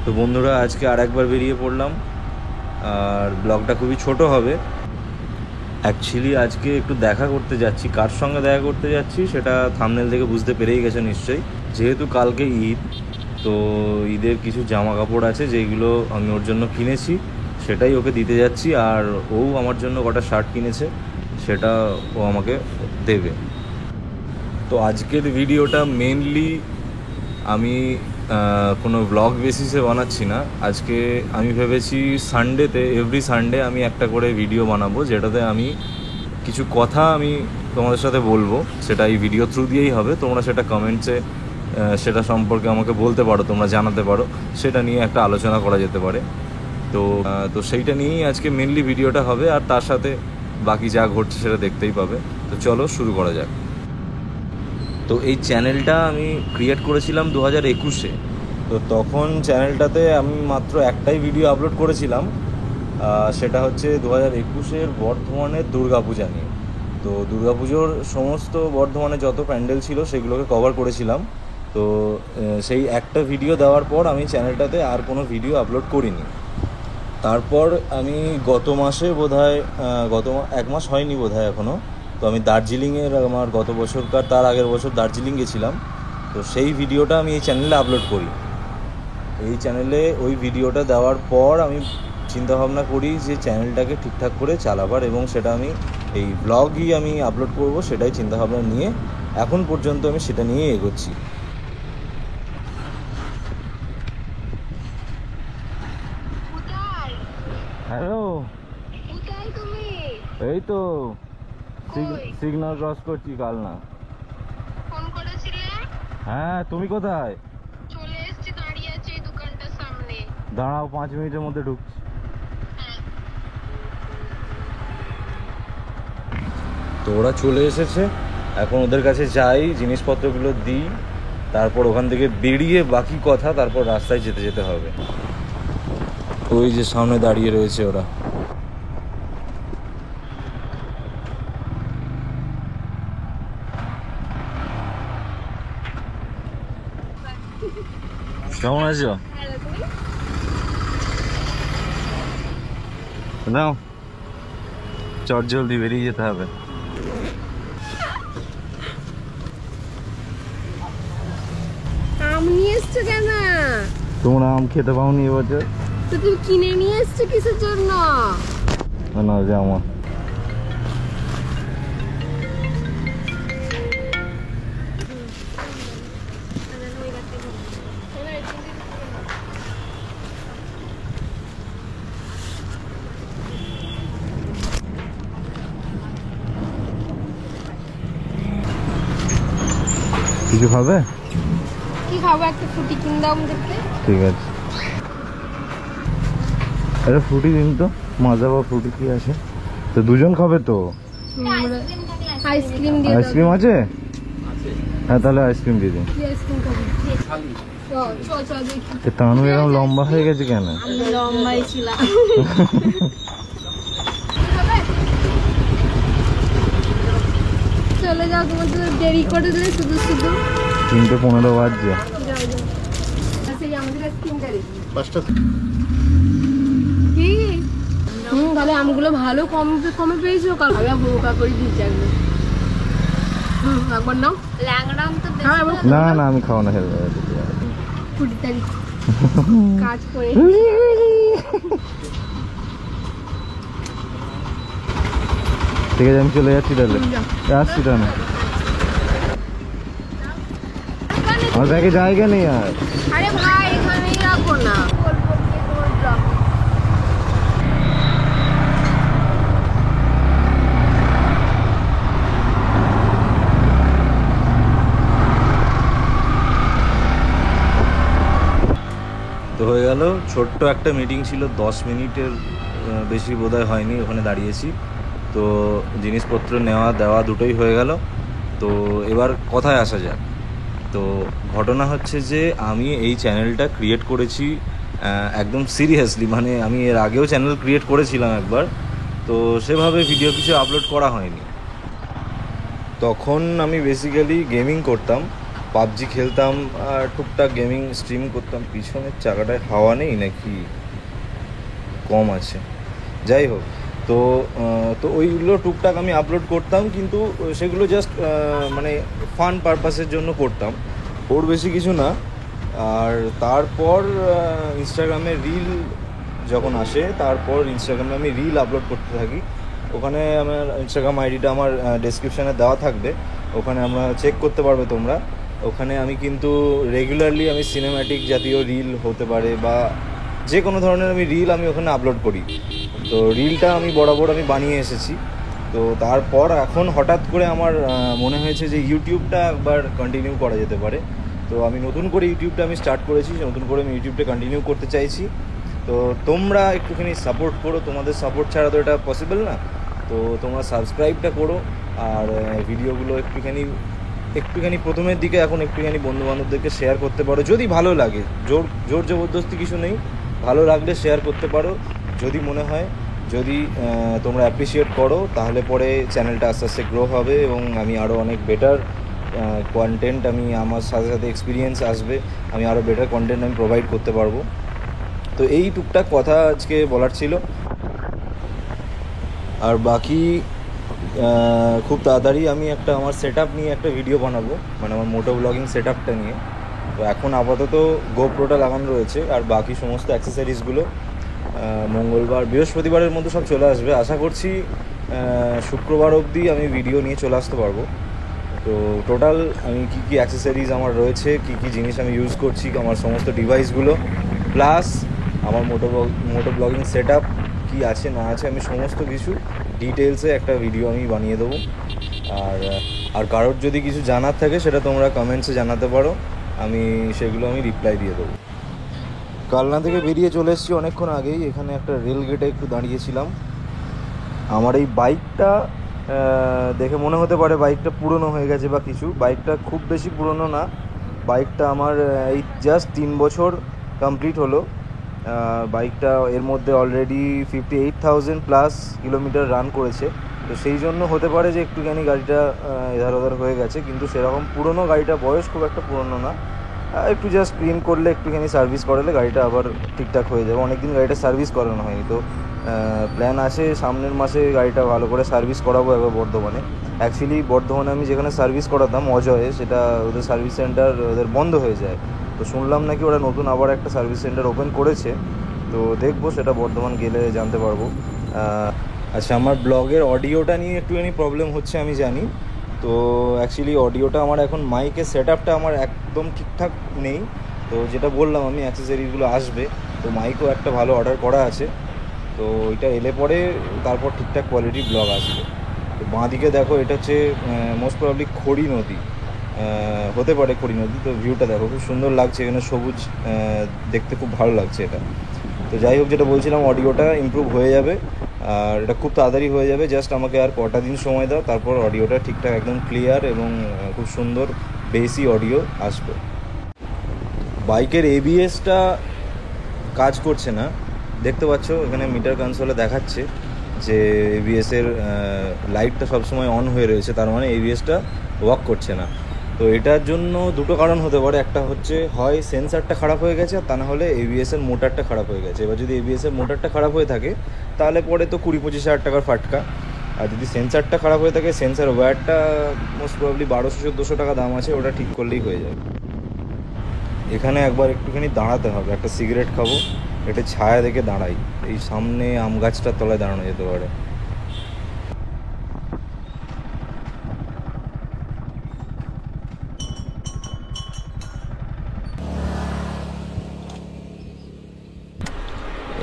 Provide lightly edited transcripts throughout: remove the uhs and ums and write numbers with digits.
তো বন্ধুরা আজকে আর একবার বেরিয়ে পড়লাম, আর ব্লগটা খুবই ছোট হবে। অ্যাকচুয়ালি আজকে একটু দেখা করতে যাচ্ছি। কার সঙ্গে দেখা করতে যাচ্ছি সেটা থাম্বনেল থেকে বুঝতে পেরেই গেছে নিশ্চয়ই। যেহেতু কালকে ঈদ, তো ঈদের কিছু জামা কাপড় আছে যেগুলো আমি ওর জন্য কিনেছি, সেটাই ওকে দিতে যাচ্ছি। আর ও আমার জন্য কটা শার্ট কিনেছে, সেটা ও আমাকে দেবে। তো আজকের ভিডিওটা মেনলি আমি কোনো ব্লগ বেসিসে বানাচ্ছি না। আজকে আমি ভেবেছি সানডেতে, এভরি সানডে আমি একটা করে ভিডিও বানাবো, যেটাতে আমি কিছু কথা আমি তোমাদের সাথে বলবো। সেটা এই ভিডিও থ্রু দিয়েই হবে। তোমরা সেটা কমেন্টসে সেটা সম্পর্কে আমাকে বলতে পারো, তোমরা জানাতে পারো, সেটা নিয়ে একটা আলোচনা করা যেতে পারে। তো সেইটা নিয়েই আজকে মেনলি ভিডিওটা হবে, আর তার সাথে বাকি যা ঘটছে সেটা দেখতেই পাবে। তো চলো শুরু করা যাক। তো এই চ্যানেলটা আমি ক্রিয়েট করেছিলাম 2021-এ। তো তখন চ্যানেলটাতে আমি মাত্র একটাই ভিডিও আপলোড করেছিলাম, সেটা হচ্ছে 2021-এর বর্ধমানের দুর্গাপূজা নিয়ে। তো দুর্গাপুজোর সমস্ত বর্ধমানে যত প্যান্ডেল ছিল সেগুলোকে কভার করেছিলাম। তো সেই একটা ভিডিও দেওয়ার পর আমি চ্যানেলটাতে আর কোনো ভিডিও আপলোড করিনি। তারপর আমি গত মাসে বোধহয় এক মাস হয়নি বোধহয় এখনও, তো আমি দার্জিলিংয়ের, আমার গত বছরকার তার আগের বছর দার্জিলিং গেছিলাম। তো সেই ভিডিওটা আমি এই চ্যানেলে আপলোড করি। এই চ্যানেলে ওই ভিডিওটা দেওয়ার পর আমি চিন্তাভাবনা করি যে চ্যানেলটাকে ঠিকঠাক করে চালাবার, এবং সেটা আমি এই ব্লগই আমি আপলোড করব, সেটাই চিন্তাভাবনা নিয়ে এখন পর্যন্ত আমি সেটা নিয়েই এগোচ্ছি। হ্যালো, এই তো সিগন্যাল ক্রস করছি কালনা। ফোন করেছিলে? হ্যাঁ, তুমি কোথায়? চলে এসেছি, দাঁড়িয়ে আছি এই দোকানটার সামনে। দাঁড়াও, 5 মিনিটের মধ্যে ঢুকছি। তো ওরা চলে এসেছে, এখন ওদের কাছে যাই, জিনিসপত্রগুলো দিই, তারপর ওখান থেকে বেরিয়ে বাকি কথা তারপর রাস্তায় যেতে যেতে হবে। ওই যে সামনে দাঁড়িয়ে রয়েছে ওরা। কেমন আছো? নাও, চট জলদি বেরিয়ে যেতে হবে। আম নিয়ে এসছো কেন? তোমরা আম খেতে পাওনি এবছর? তো তুমি কিনে নিয়ে এসছো কিসের জন্য? না, জামা। কিছু খাবে? কি খাবো? একটা ফুটি কিনে দাও দেখতে। ঠিক আছে, আরে ফ্রুটি দিন তো, মাজা বা ফ্রুটি কি আছে? তো দুজন খাবে তো? আইসক্রিম দিয়ে। আইসক্রিম আছে? হ্যাঁ, তাহলে আইসক্রিম দিয়ে দিন। আইসক্রিম খাবো। চল দেখি। তানু এরকম লম্বা হয়ে গেছে কেন? আমি লম্বাই ছিলাম। চলে যাও, তোমার তো দেরি করে দিলে শুধু 3:15 বাজছে। কি? তাহলে আমগুলো ভালো কমে পেয়েছো? কাল বোকা করে দিয়েছি একবার। একবার নাও। ল্যাংড়া আম তো না, আমি খাবো না। কুড়ি তারিখ কাজ করে। ঠিক আছে, আমি চলে যাচ্ছি তাহলে। আসছি তাহলে। আমার ব্যাগে জায়গা নেই আর। আরে ভাই, এখানেই রাখো না। তো হয়ে গেল, ছোট্ট একটা মিটিং ছিল, 10 মিনিটের বেশি বোধহয় হয়নি ওখানে দাঁড়িয়েছি। তো জিনিসপত্র নেওয়া দেওয়া দুটোই হয়ে গেল। তো এবার কথায় আসা যাক। তো ঘটনা হচ্ছে যে আমি এই চ্যানেলটা ক্রিয়েট করেছি একদম সিরিয়াসলি, মানে আমি এর আগেও চ্যানেল ক্রিয়েট করেছিলাম একবার, তো সেভাবে ভিডিও কিছু আপলোড করা হয়নি। তখন আমি বেসিক্যালি গেমিং করতাম, পাবজি খেলতাম আর টুকটাক গেমিং স্ট্রিম করতাম। পিছনের চাকাটায় হাওয়া নেই নাকি কম আছে, যাই হোক। তো তো ওইগুলো টুকটাক আমি আপলোড করতাম, কিন্তু সেগুলো জাস্ট মানে ফান পারপাসের জন্য করতাম, ওর বেশি কিছু না। আর তারপর ইনস্টাগ্রামে রিল যখন আসে, তারপর ইনস্টাগ্রামে আমি রিল আপলোড করতে থাকি। ওখানে আমার ইনস্টাগ্রাম আইডিটা আমার ডেসক্রিপশানে দেওয়া থাকবে, ওখানে আমরা চেক করতে পারবে তোমরা। ওখানে আমি কিন্তু রেগুলারলি আমি সিনেম্যাটিক জাতীয় রিল হতে পারে বা যে কোনো ধরনের আমি রিল আমি ওখানে আপলোড করি। তো রিলটা আমি বরাবর আমি বানিয়ে এসেছি। তো তারপর এখন হঠাৎ করে আমার মনে হয়েছে যে ইউটিউবটা একবার কন্টিনিউ করা যেতে পারে। তো আমি নতুন করে ইউটিউবটা আমি স্টার্ট করেছি, নতুন করে আমি ইউটিউবটা কন্টিনিউ করতে চাইছি। তো তোমরা একটুখানি সাপোর্ট করো, তোমাদের সাপোর্ট ছাড়া তো এটা পসিবল না। তো তোমরা সাবস্ক্রাইবটা করো, আর ভিডিওগুলো একটুখানি প্রথমের দিকে এখন একটুখানি বন্ধুবান্ধবদেরকে শেয়ার করতে পারো যদি ভালো লাগে। জোর জবরদস্তি কিছু নেই, ভালো লাগলে শেয়ার করতে পারো যদি মনে হয়। যদি তোমরা অ্যাপ্রিসিয়েট করো তাহলে পরে চ্যানেলটা আস্তে আস্তে গ্রো হবে এবং আমি আরও অনেক বেটার কন্টেন্ট, আমি আমার সাথে সাথে এক্সপিরিয়েন্স আসবে, আমি আরও বেটার কন্টেন্ট আমি প্রোভাইড করতে পারবো। তো এই টুকটাক কথা আজকে বলার ছিল। আর বাকি খুব তাড়াতাড়ি আমি আমার সেট আপ নিয়ে একটা ভিডিও বানাবো, মানে আমার মোটো ব্লগিং সেট আপটা নিয়ে। তো এখন আপাতত গোপ্রোটা লাগানো রয়েছে, আর বাকি সমস্ত অ্যাক্সেসরিজগুলো মঙ্গলবার বৃহস্পতিবারের মধ্যে সব চলে আসবে। আশা করছি শুক্রবার অবধি আমি ভিডিও নিয়ে চলে আসতে পারবো। তো টোটাল আমি কী কী অ্যাক্সেসরিজ আমার রয়েছে, কী কী জিনিস আমি ইউজ করছি, আমার সমস্ত ডিভাইসগুলো, প্লাস আমার মোটো ব্লগিং সেট আপ কী আছে না আছে, আমি সমস্ত কিছু ডিটেলসে একটা ভিডিও আমি বানিয়ে দেবো। আর কারোর যদি কিছু জানার থাকে সেটা তোমরা কমেন্টসে জানাতে পারো, আমি সেগুলো আমি রিপ্লাই দিয়ে দেবো। কালনা থেকে বেরিয়ে চলে এসেছি অনেকক্ষণ আগেই। এখানে একটা রেল গেটে একটু দাঁড়িয়েছিলাম। আমার এই বাইকটা দেখে মনে হতে পারে বাইকটা পুরনো হয়ে গেছে বা কিছু, বাইকটা খুব বেশি পুরনো না। বাইকটা আমার এই জাস্ট 3 বছর কমপ্লিট হলো। বাইকটা এর মধ্যে অলরেডি 58,000+ কিলোমিটার রান করেছে। তো সেই জন্য হতে পারে যে একটুখানি গাড়িটা এধার ওধার হয়ে গেছে, কিন্তু সেরকম পুরনো গাড়িটা, বয়স খুব একটা পুরনো না। একটু জাস্ট ক্লিন করলে, একটুখানি সার্ভিস করালে গাড়িটা আবার ঠিকঠাক হয়ে যাবে। অনেকদিন গাড়িটা সার্ভিস করানো হয়নি, তো প্ল্যান আছে সামনের মাসে গাড়িটা ভালো করে সার্ভিস করাবো একবার বর্ধমানে। অ্যাকচুয়ালি বর্ধমানে আমি যেখানে সার্ভিস করাতাম অজয়ে, সেটা ওদের সার্ভিস সেন্টার ওদের বন্ধ হয়ে যায়। তো শুনলাম নাকি ওরা নতুন আবার একটা সার্ভিস সেন্টার ওপেন করেছে। তো দেখবো, সেটা বর্ধমান গেলে জানতে পারবো। আচ্ছা, আমার ব্লগের অডিওটা নিয়ে একটুখানি প্রবলেম হচ্ছে আমি জানি। তো অ্যাকচুয়ালি অডিওটা আমার এখন মাইকের সেট আপটা আমার একদম ঠিকঠাক নেই। তো যেটা বললাম আমি, অ্যাক্সেসরিজগুলো আসবে, তো মাইকও একটা ভালো অর্ডার করা আছে। তো ওইটা এলে পরে তারপর ঠিকঠাক কোয়ালিটির ব্লগ আসবে। তো বাঁদিকে দেখো, এটা হচ্ছে মোস্ট প্রবাবলি খড়ি নদী, হতে পারে খড়ি নদী। তো ভিউটা দেখো, খুব সুন্দর লাগছে, এখানে সবুজ, দেখতে খুব ভালো লাগছে এটা। তো যাই হোক, যেটা বলছিলাম, অডিওটা ইমপ্রুভ হয়ে যাবে, আর এটা খুব তাড়াতাড়ি হয়ে যাবে। জাস্ট আমাকে আর কটা দিন সময় দাও, তারপর অডিওটা ঠিকঠাক একদম ক্লিয়ার এবং খুব সুন্দর বেসি অডিও আসবে। বাইকের এবিএসটা কাজ করছে না, দেখতে পাচ্ছ এখানে মিটার কনসোলে দেখাচ্ছে যে এবিএসের লাইটটা সবসময় অন হয়ে রয়েছে, তার মানে এবিএসটা ওয়ার্ক করছে না। তো এটার জন্য দুটো কারণ হতে পারে। একটা হচ্ছে হয় সেন্সারটা খারাপ হয়ে গেছে, আর তা না হলে এবিএসের মোটরটা খারাপ হয়ে গেছে। এবার যদি এবিএসের মোটরটা খারাপ হয়ে থাকে তাহলে পরে তো 20-25 হাজার টাকার ফাটকা। আর যদি সেন্সারটা খারাপ হয়ে থাকে, সেন্সার ওয়্যারটা মোস্ট প্রবাবলি 1200-1400 টাকা দাম আছে, ওটা ঠিক করলেই হয়ে যাবে। এখানে একবার একটুখানি দাঁড়াতে হবে, একটা সিগারেট খাবো, এটা ছায়া দেখে দাঁড়াই। এই সামনে আম গাছটার তলায় দাঁড়ানো যেতে পারে।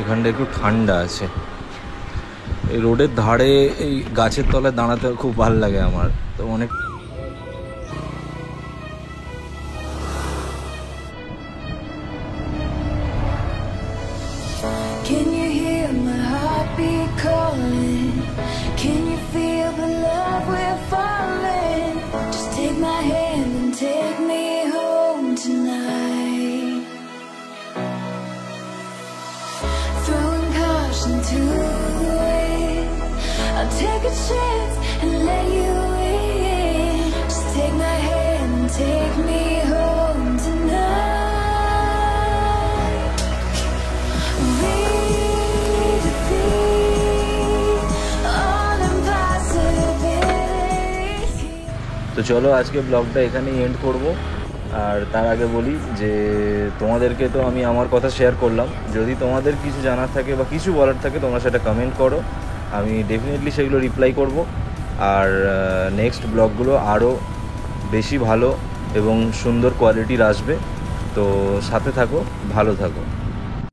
এখানটা একটু ঠান্ডা আছে। এই রোডের ধারে এই গাছের তলায় দাঁড়াতে খুব ভালো লাগে আমার। তো অনেক Can you hear my heartbeat calling? Can you feel the love we're falling? Just take my hand and take me home tonight. Throwing caution to the wind, I'll take a chance and let you in. Just take my hand and take me home. তো চলো আজকে ব্লগটা এখানেই and করব। আর তার আগে বলি যে তোমাদেরকে তো আমি আমার কথা শেয়ার করলাম, যদি তোমাদের কিছু জানার থাকে বা কিছু বলার থাকে তোমরা সেটা কমেন্ট করো, আমি ডেফিনেটলি সেগুলো রিপ্লাই করব। আর নেক্সট ব্লগগুলো আরও বেশি ভালো এবং সুন্দর কোয়ালিটির আসবে। তো সাথে থাকো, ভালো থাকো।